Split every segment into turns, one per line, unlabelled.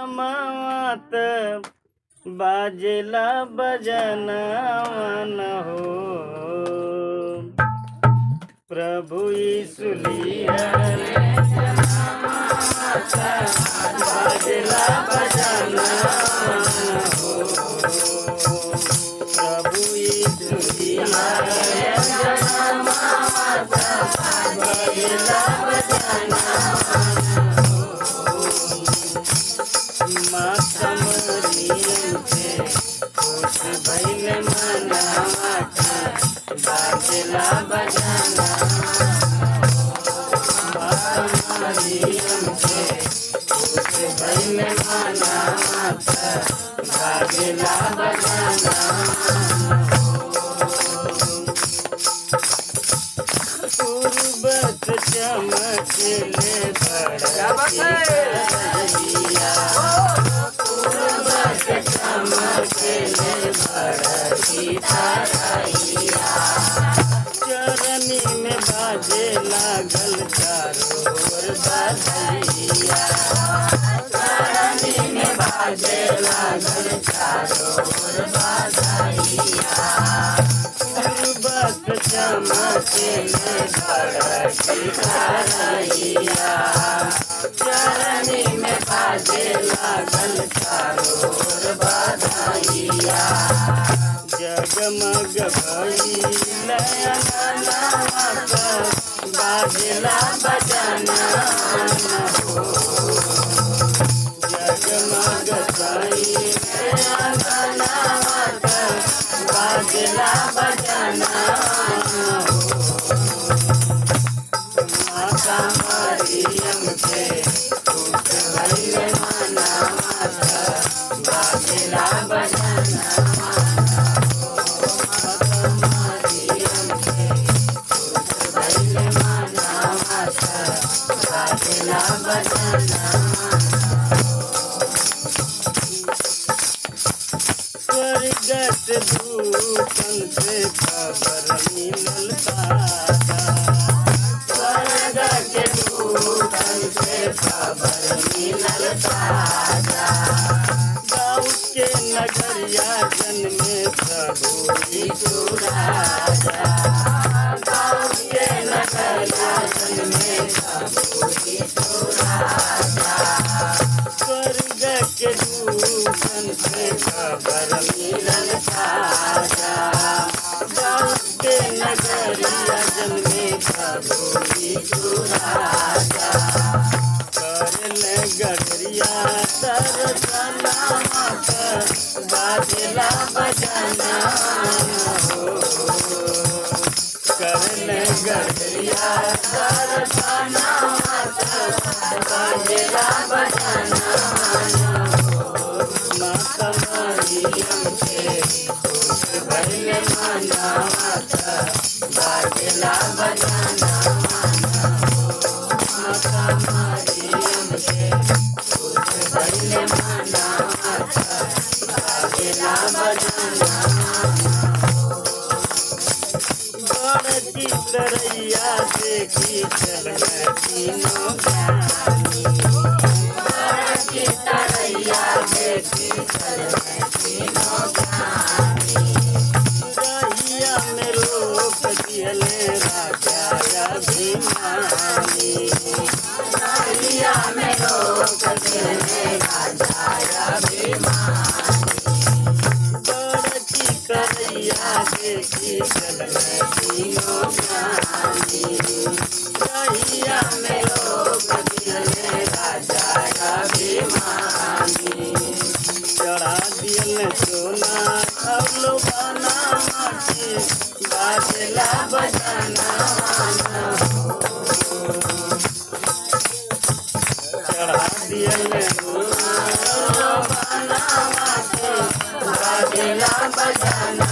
मात बाजेला बजनवन हो प्रभु यीशु बाजेला बजनवन हो प्रभु यीशु बाजेला माता मरियम के खुश भइल मनावा बाजेला बजाना माता मरियम के खुश भइल मनावा बाजेला बजाना पूर्वत चमकले चरनी में बाजे लागल चारों ओर बधैया चरनी में बाजे लागल चारों ओर बधैया पूर्वत चमकले बड़की तरैया चरनी में बाजे लागल चारों ओर बधैया जगमग भइल अंगनवा बाजेला बजाना हो जगमग भइल अंगनवा बाजेला बजाना हो माता मरियम के खुश भइल मनावा बाजेला बजाना स्वर्गत दूतन से खबर मिलल ताजा स्वर्गत दूतन से खबर मिलल ताजा दाऊद के नगरिया जन्मे प्रभु यीशु राजा दाऊद के नगरिया जन्मे प्रभु यीशु राजा स्वर्ग के दूतन से खबर मिलल ताजा दाऊद के नगरिया जन्मे प्रभु यीशु राजा करल गठरिया दर्शना बाजेला बजाना हो करल गठरिया दर्शना बाजेला बजाना माता मरियम के खुश भइल मनावा बाजेला बजाना माता मरियम के खुश भइल मनावा बाजेला बजाना बड़की तरैया देखी चल तीनों ज्ञानी बड़की तरैया देखी चल तीनों ज्ञानी रहिया में रोक दियले राजा अभिमानी रहिया में रोक दियले राजा अभिमानी बड़की तरैया देखी चल तीनों ज्ञानी रहिया में रोक दियले राजा अभिमानी चढ़ा दियल सोना और लोबाना माटी बाजेला बजाना चढ़ा दियल सोना और लोबाना माटी बाजेला बजाना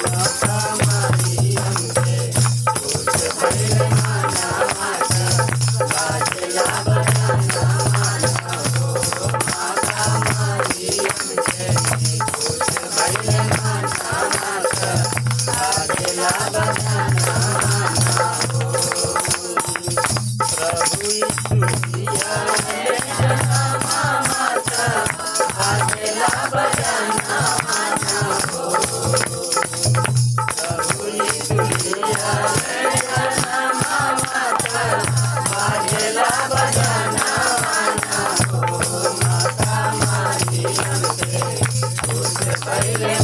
माता मरियम के खुश भइल मनावा बाजेला बजाना माता मरियम के खुश भइल मनावा बाजेला बजाना प्रभु यीशु हमके खुश भइले